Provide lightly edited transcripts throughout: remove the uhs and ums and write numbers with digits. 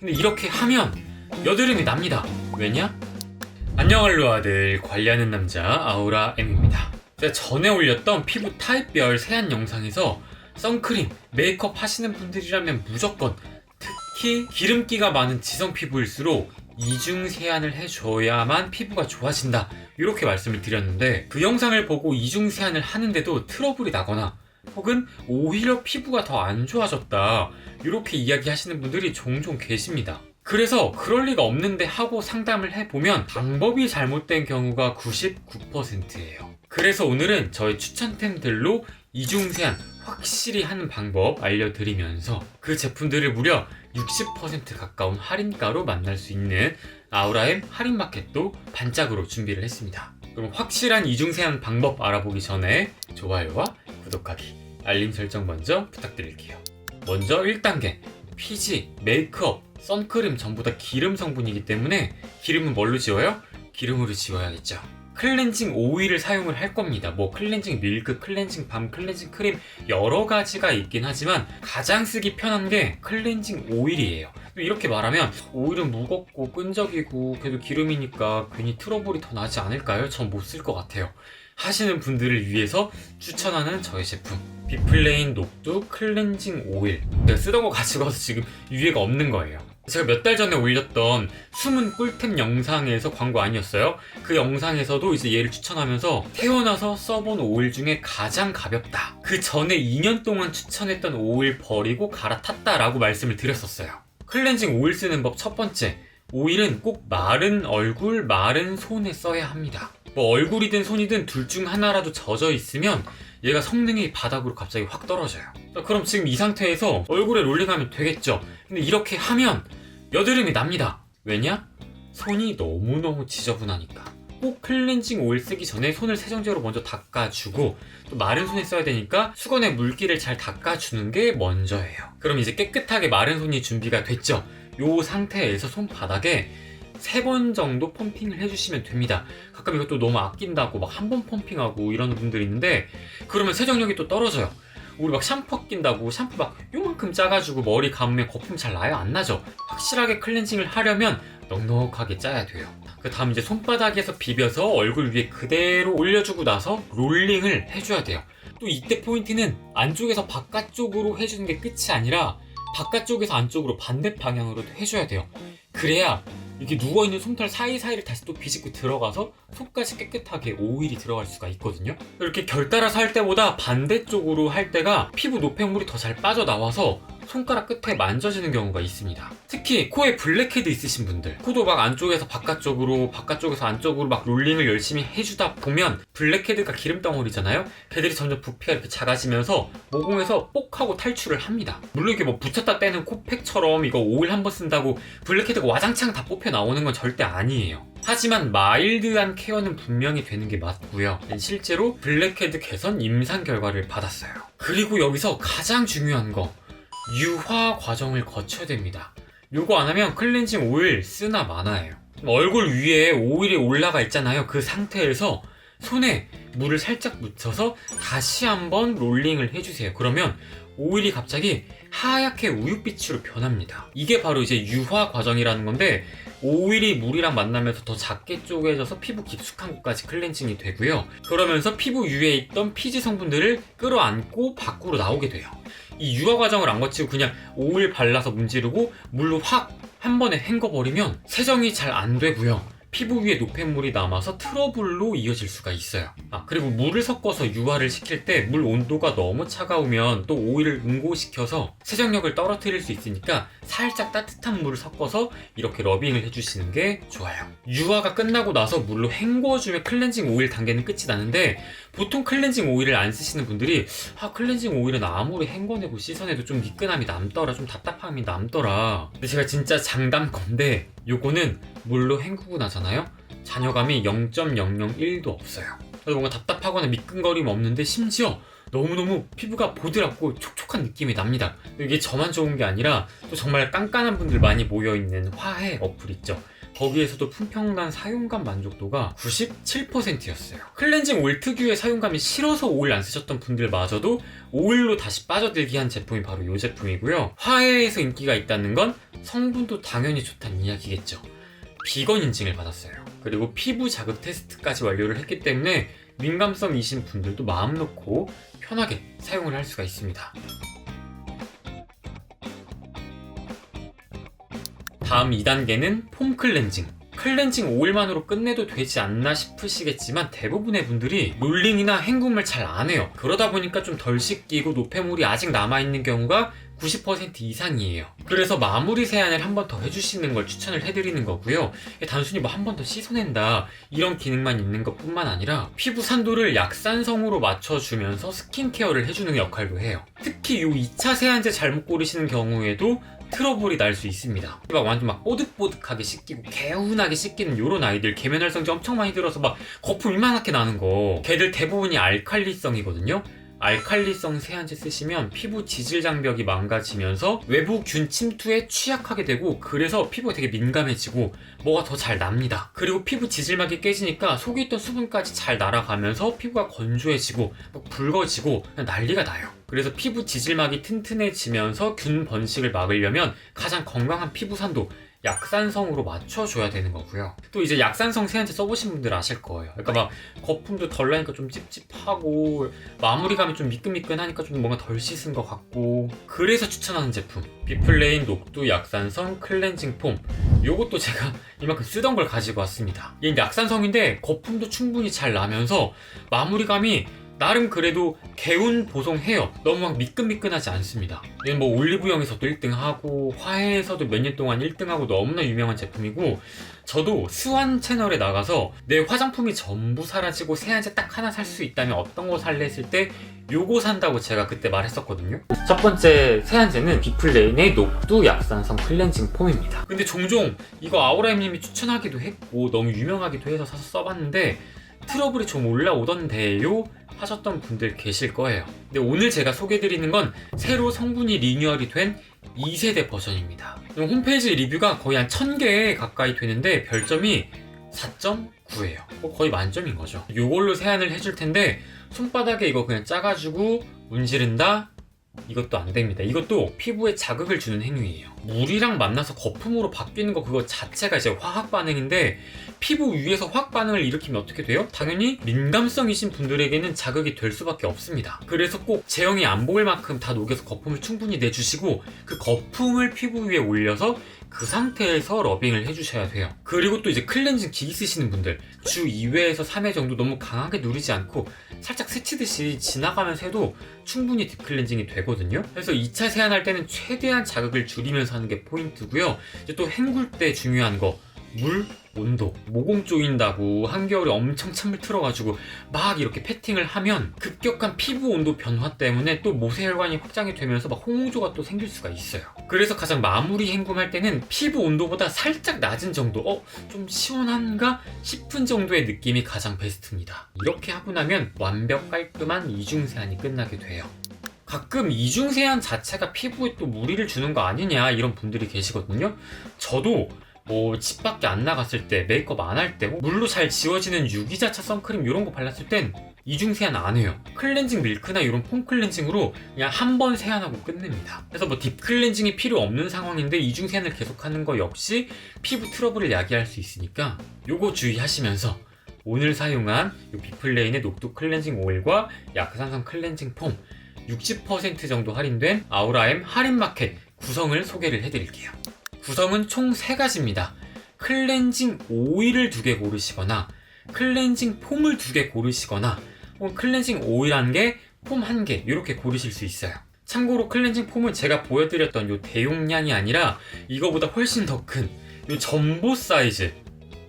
근데 이렇게 하면 여드름이 납니다. 왜냐? 안녕 알로아들, 관리하는 남자 아우라 M입니다. 제가 전에 올렸던 피부 타입별 세안 영상에서 선크림, 메이크업 하시는 분들이라면 무조건, 특히 기름기가 많은 지성 피부일수록 이중 세안을 해줘야만 피부가 좋아진다, 이렇게 말씀을 드렸는데, 그 영상을 보고 이중 세안을 하는데도 트러블이 나거나 혹은 오히려 피부가 더 안 좋아졌다, 이렇게 이야기하시는 분들이 종종 계십니다. 그래서 그럴 리가 없는데 하고 상담을 해보면 방법이 잘못된 경우가 99%예요. 그래서 오늘은 저의 추천템들로 이중세안 확실히 하는 방법 알려드리면서 그 제품들을 무려 60% 가까운 할인가로 만날 수 있는 아우라엠 할인마켓도 반짝으로 준비를 했습니다. 그럼 확실한 이중세안 방법 알아보기 전에 좋아요와 구독하기, 알림 설정 먼저 부탁드릴게요. 먼저 1단계, 피지, 메이크업, 선크림 전부 다 기름 성분이기 때문에 기름은 뭘로 지워요? 기름으로 지워야겠죠. 클렌징 오일을 사용을 할 겁니다. 뭐 클렌징 밀크, 클렌징 밤, 클렌징 크림 여러 가지가 있긴 하지만 가장 쓰기 편한 게 클렌징 오일이에요. 이렇게 말하면 오일은 무겁고 끈적이고 그래도 기름이니까 괜히 트러블이 더 나지 않을까요? 전 못 쓸 것 같아요 하시는 분들을 위해서 추천하는 저의 제품, 비플레인 녹두 클렌징 오일. 내가 쓰던 거 가지고 와서 지금 유예가 없는 거예요. 제가 몇 달 전에 올렸던 숨은 꿀템 영상에서 광고 아니었어요? 그 영상에서도 이제 얘를 추천하면서 태어나서 써본 오일 중에 가장 가볍다, 그 전에 2년 동안 추천했던 오일 버리고 갈아탔다 라고 말씀을 드렸었어요. 클렌징 오일 쓰는 법 첫 번째, 오일은 꼭 마른 얼굴, 마른 손에 써야 합니다. 뭐 얼굴이든 손이든 둘 중 하나라도 젖어 있으면 얘가 성능이 바닥으로 갑자기 확 떨어져요. 그럼 지금 이 상태에서 얼굴에 롤링하면 되겠죠. 근데 이렇게 하면 여드름이 납니다. 왜냐? 손이 너무너무 지저분하니까. 꼭 클렌징 오일 쓰기 전에 손을 세정제로 먼저 닦아주고, 또 마른 손에 써야 되니까 수건에 물기를 잘 닦아주는 게 먼저예요. 그럼 이제 깨끗하게 마른 손이 준비가 됐죠. 요 상태에서 손바닥에 3번 정도 펌핑을 해주시면 됩니다. 가끔 이것도 너무 아낀다고 막 한 번 펌핑하고 이러는 분들이 있는데, 그러면 세정력이 또 떨어져요. 우리 막 샴푸 아낀다고 샴푸 막 요만큼 짜가지고 머리 감으면 거품 잘 나요? 안 나죠? 확실하게 클렌징을 하려면 넉넉하게 짜야 돼요. 그 다음 이제 손바닥에서 비벼서 얼굴 위에 그대로 올려주고 나서 롤링을 해줘야 돼요. 또 이때 포인트는 안쪽에서 바깥쪽으로 해주는 게 끝이 아니라 바깥쪽에서 안쪽으로 반대 방향으로도 해줘야 돼요. 그래야 이렇게 누워있는 솜털 사이사이를 다시 또 비집고 들어가서 속까지 깨끗하게 오일이 들어갈 수가 있거든요. 이렇게 결따라서 할 때보다 반대쪽으로 할 때가 피부 노폐물이 더 잘 빠져나와서 손가락 끝에 만져지는 경우가 있습니다. 특히 코에 블랙헤드 있으신 분들, 코도 막 안쪽에서 바깥쪽으로, 바깥쪽에서 안쪽으로 막 롤링을 열심히 해주다 보면 블랙헤드가 기름덩어리잖아요? 걔들이 점점 부피가 이렇게 작아지면서 모공에서 뽁 하고 탈출을 합니다. 물론 이게 뭐 붙였다 떼는 코팩처럼 이거 오일 한번 쓴다고 블랙헤드가 와장창 다 뽑혀 나오는 건 절대 아니에요. 하지만 마일드한 케어는 분명히 되는 게 맞고요. 실제로 블랙헤드 개선 임상 결과를 받았어요. 그리고 여기서 가장 중요한 거, 유화 과정을 거쳐야 됩니다. 요거 안 하면 클렌징 오일 쓰나 마나예요. 얼굴 위에 오일이 올라가 있잖아요. 그 상태에서 손에 물을 살짝 묻혀서 다시 한번 롤링을 해주세요. 그러면 오일이 갑자기 하얗게 우윳빛으로 변합니다. 이게 바로 이제 유화 과정이라는 건데, 오일이 물이랑 만나면서 더 작게 쪼개져서 피부 깊숙한 곳까지 클렌징이 되고요. 그러면서 피부 위에 있던 피지 성분들을 끌어안고 밖으로 나오게 돼요. 이 유화 과정을 안 거치고 그냥 오일 발라서 문지르고 물로 확 한 번에 헹궈버리면 세정이 잘 안 되고요. 피부 위에 노폐물이 남아서 트러블로 이어질 수가 있어요. 그리고 물을 섞어서 유화를 시킬 때 물 온도가 너무 차가우면 또 오일을 응고시켜서 세정력을 떨어뜨릴 수 있으니까 살짝 따뜻한 물을 섞어서 이렇게 러빙을 해주시는 게 좋아요. 유화가 끝나고 나서 물로 헹궈주면 클렌징 오일 단계는 끝이 나는데, 보통 클렌징 오일을 안 쓰시는 분들이 클렌징 오일은 아무리 헹궈내고 씻어내도 좀 미끈함이 남더라, 좀 답답함이 남더라. 근데 제가 진짜 장담건데 요거는 물로 헹구고 나잖아요? 잔여감이 0.001도 없어요. 그래서 뭔가 답답하거나 미끈거림 없는데 심지어 너무너무 피부가 보드랍고 촉촉한 느낌이 납니다. 이게 저만 좋은 게 아니라 또 정말 깐깐한 분들 많이 모여있는 화해 어플 있죠. 거기에서도 품평단 사용감 만족도가 97%였어요. 클렌징 오일 특유의 사용감이 싫어서 오일 안 쓰셨던 분들마저도 오일로 다시 빠져들게 한 제품이 바로 이 제품이고요. 화해에서 인기가 있다는 건 성분도 당연히 좋다는 이야기겠죠. 비건 인증을 받았어요. 그리고 피부 자극 테스트까지 완료를 했기 때문에 민감성이신 분들도 마음 놓고 편하게 사용을 할 수가 있습니다. 다음 2단계는 폼 클렌징. 클렌징 오일만으로 끝내도 되지 않나 싶으시겠지만 대부분의 분들이 롤링이나 헹굼을 잘 안 해요. 그러다 보니까 좀 덜 씻기고 노폐물이 아직 남아있는 경우가 90% 이상이에요. 그래서 마무리 세안을 한 번 더 해주시는 걸 추천을 해드리는 거고요. 단순히 뭐 한 번 더 씻어낸다 이런 기능만 있는 것 뿐만 아니라 피부 산도를 약산성으로 맞춰주면서 스킨케어를 해주는 역할도 해요. 특히 이 2차 세안제 잘못 고르시는 경우에도 트러블이 날 수 있습니다. 완전 막 뽀득뽀득하게 씻기고 개운하게 씻기는 요런 아이들 계면활성제 엄청 많이 들어서 막 거품 이만하게 나는 거, 걔들 대부분이 알칼리성이거든요. 알칼리성 세안제 쓰시면 피부 지질 장벽이 망가지면서 외부 균 침투에 취약하게 되고, 그래서 피부가 되게 민감해지고 뭐가 더 잘 납니다. 그리고 피부 지질막이 깨지니까 속에 있던 수분까지 잘 날아가면서 피부가 건조해지고 막 붉어지고 난리가 나요. 그래서 피부 지질막이 튼튼해지면서 균 번식을 막으려면 가장 건강한 피부 산도 약산성으로 맞춰줘야 되는 거고요. 또 이제 약산성 세안제 써보신 분들 아실 거예요. 그러니까 막 거품도 덜 나니까 좀 찝찝하고 마무리감이 좀 미끈미끈하니까 좀 뭔가 덜 씻은 것 같고, 그래서 추천하는 제품 비플레인 녹두 약산성 클렌징 폼. 요것도 제가 이만큼 쓰던 걸 가지고 왔습니다. 얘는 약산성인데 거품도 충분히 잘 나면서 마무리감이 나름 그래도 개운 보송해요. 너무 막 미끈미끈하지 않습니다. 얘는 뭐 올리브영에서도 1등하고 화해에서도 몇 년 동안 1등하고 너무나 유명한 제품이고, 저도 스완 채널에 나가서 내 화장품이 전부 사라지고 세안제 딱 하나 살 수 있다면 어떤 거 살래 했을 때 요거 산다고 제가 그때 말했었거든요. 첫 번째 세안제는 비플레인의 녹두 약산성 클렌징 폼입니다. 근데 종종 이거 아우라님이 추천하기도 했고 너무 유명하기도 해서 사서 써봤는데 트러블이 좀 올라오던데요? 하셨던 분들 계실 거예요. 근데 오늘 제가 소개해드리는 건 새로 성분이 리뉴얼이 된 2세대 버전입니다. 홈페이지 리뷰가 거의 한 1000개 가까이 되는데 별점이 4.9예요. 거의 만점인 거죠. 이걸로 세안을 해줄 텐데 손바닥에 이거 그냥 짜가지고 문지른다? 이것도 안 됩니다. 이것도 피부에 자극을 주는 행위예요. 물이랑 만나서 거품으로 바뀌는 거 그거 자체가 이제 화학 반응인데, 피부 위에서 화학 반응을 일으키면 어떻게 돼요? 당연히 민감성이신 분들에게는 자극이 될 수밖에 없습니다. 그래서 꼭 제형이 안 보일 만큼 다 녹여서 거품을 충분히 내주시고 그 거품을 피부 위에 올려서 그 상태에서 러빙을 해주셔야 돼요. 그리고 또 이제 클렌징 기기 쓰시는 분들 주 2회에서 3회 정도 너무 강하게 누르지 않고 살짝 스치듯이 지나가면서 해도 충분히 딥클렌징이 되거든요. 그래서 2차 세안할 때는 최대한 자극을 줄이면서 하는 게 포인트고요. 이제 또 헹굴 때 중요한 거, 물, 온도. 모공 조인다고 한겨울에 엄청 찬물 틀어가지고 막 이렇게 패팅을 하면 급격한 피부 온도 변화 때문에 또 모세혈관이 확장이 되면서 막 홍조가 또 생길 수가 있어요. 그래서 가장 마무리 헹굼할 때는 피부 온도보다 살짝 낮은 정도, 좀 시원한가 싶은 정도의 느낌이 가장 베스트입니다. 이렇게 하고 나면 완벽 깔끔한 이중 세안이 끝나게 돼요. 가끔 이중 세안 자체가 피부에 또 무리를 주는 거 아니냐 이런 분들이 계시거든요. 저도 집 밖에 안 나갔을 때, 메이크업 안 할 때, 물로 잘 지워지는 유기자차 선크림 이런 거 발랐을 땐 이중 세안 안 해요. 클렌징 밀크나 이런 폼 클렌징으로 그냥 한 번 세안하고 끝냅니다. 그래서 딥 클렌징이 필요 없는 상황인데 이중 세안을 계속하는 거 역시 피부 트러블을 야기할 수 있으니까 요거 주의하시면서 오늘 사용한 이 비플레인의 녹두 클렌징 오일과 약산성 클렌징 폼 60% 정도 할인된 아우라엠 할인마켓 구성을 소개를 해드릴게요. 구성은 총 3가지입니다. 클렌징 오일을 2개 고르시거나 클렌징 폼을 2개 고르시거나 혹은 클렌징 오일 1개, 폼 1개 이렇게 고르실 수 있어요. 참고로 클렌징 폼은 제가 보여드렸던 요 대용량이 아니라 이거보다 훨씬 더 큰 요 전보 사이즈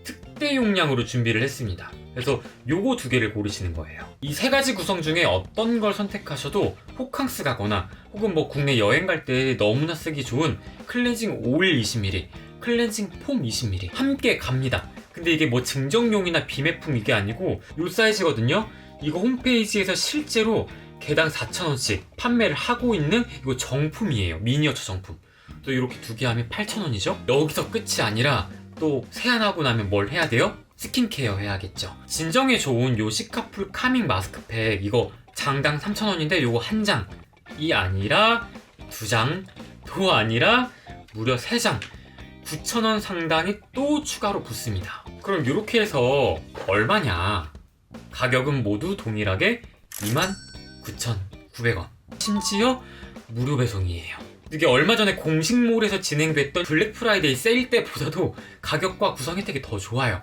특대 용량으로 준비를 했습니다. 그래서 요거 2개를 고르시는 거예요. 이 3가지 구성 중에 어떤 걸 선택하셔도 호캉스 가거나 혹은 국내 여행 갈 때 너무나 쓰기 좋은 클렌징 오일 20ml, 클렌징 폼 20ml 함께 갑니다. 근데 이게 증정용이나 비매품 이게 아니고 요 사이즈거든요. 이거 홈페이지에서 실제로 개당 4,000원씩 판매를 하고 있는 이거 정품이에요. 미니어처 정품. 또 이렇게 2개 하면 8,000원이죠. 여기서 끝이 아니라 또 세안하고 나면 뭘 해야 돼요? 스킨케어 해야겠죠. 진정에 좋은 요 시카풀 카밍 마스크팩, 이거 장당 3,000원인데 요거 한 장이 아니라 2장도 아니라 무려 3장 9,000원 상당이 또 추가로 붙습니다. 그럼 이렇게 해서 얼마냐? 가격은 모두 동일하게 29,900원. 심지어 무료 배송이에요. 이게 얼마 전에 공식몰에서 진행됐던 블랙 프라이데이 세일 때보다도 가격과 구성 혜택이 더 좋아요.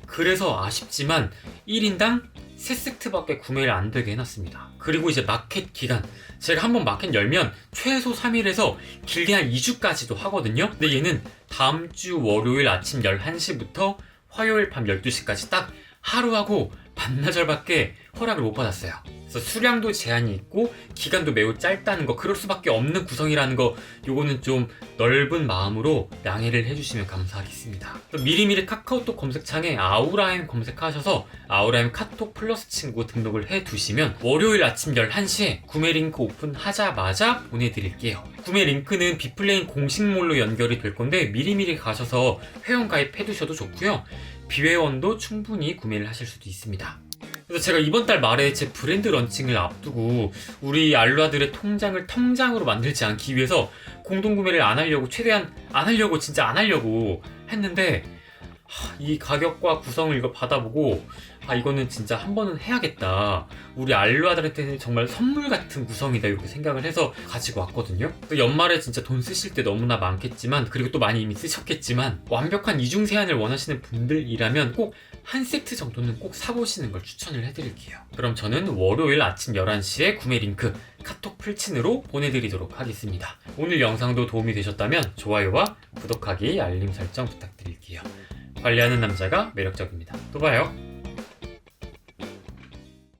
그래서 아쉽지만 1인당 3세트밖에 구매를 안 되게 해놨습니다. 그리고 이제 마켓 기간, 제가 한번 마켓 열면 최소 3일에서 길게 한 2주까지도 하거든요. 근데 얘는 다음 주 월요일 아침 11시부터 화요일 밤 12시까지 딱 하루하고 반나절밖에 허락을 못 받았어요. 그래서 수량도 제한이 있고 기간도 매우 짧다는 거, 그럴 수밖에 없는 구성이라는 거, 요거는 좀 넓은 마음으로 양해를 해주시면 감사하겠습니다. 미리미리 카카오톡 검색창에 아우라엠 검색하셔서 아우라엠 카톡 플러스 친구 등록을 해두시면 월요일 아침 11시에 구매 링크 오픈하자마자 보내드릴게요. 구매 링크는 비플레인 공식몰로 연결이 될 건데 미리미리 가셔서 회원 가입해두셔도 좋고요. 비회원도 충분히 구매를 하실 수도 있습니다. 그래서 제가 이번 달 말에 제 브랜드 런칭을 앞두고 우리 알루아들의 통장을 통장으로 만들지 않기 위해서 공동구매를 안 하려고, 최대한 안 하려고, 진짜 안 하려고 했는데 이 가격과 구성을 이거 받아보고 이거는 진짜 한 번은 해야겠다. 우리 알루아들한테는 정말 선물 같은 구성이다, 이렇게 생각을 해서 가지고 왔거든요. 또 연말에 진짜 돈 쓰실 때 너무나 많겠지만, 그리고 또 많이 이미 쓰셨겠지만, 완벽한 이중 세안을 원하시는 분들이라면 꼭 한 세트 정도는 꼭 사보시는 걸 추천을 해드릴게요. 그럼 저는 월요일 아침 11시에 구매 링크 카톡 풀친으로 보내드리도록 하겠습니다. 오늘 영상도 도움이 되셨다면 좋아요와 구독하기, 알림 설정 부탁드릴게요. 관리하는 남자가 매력적입니다. 또 봐요.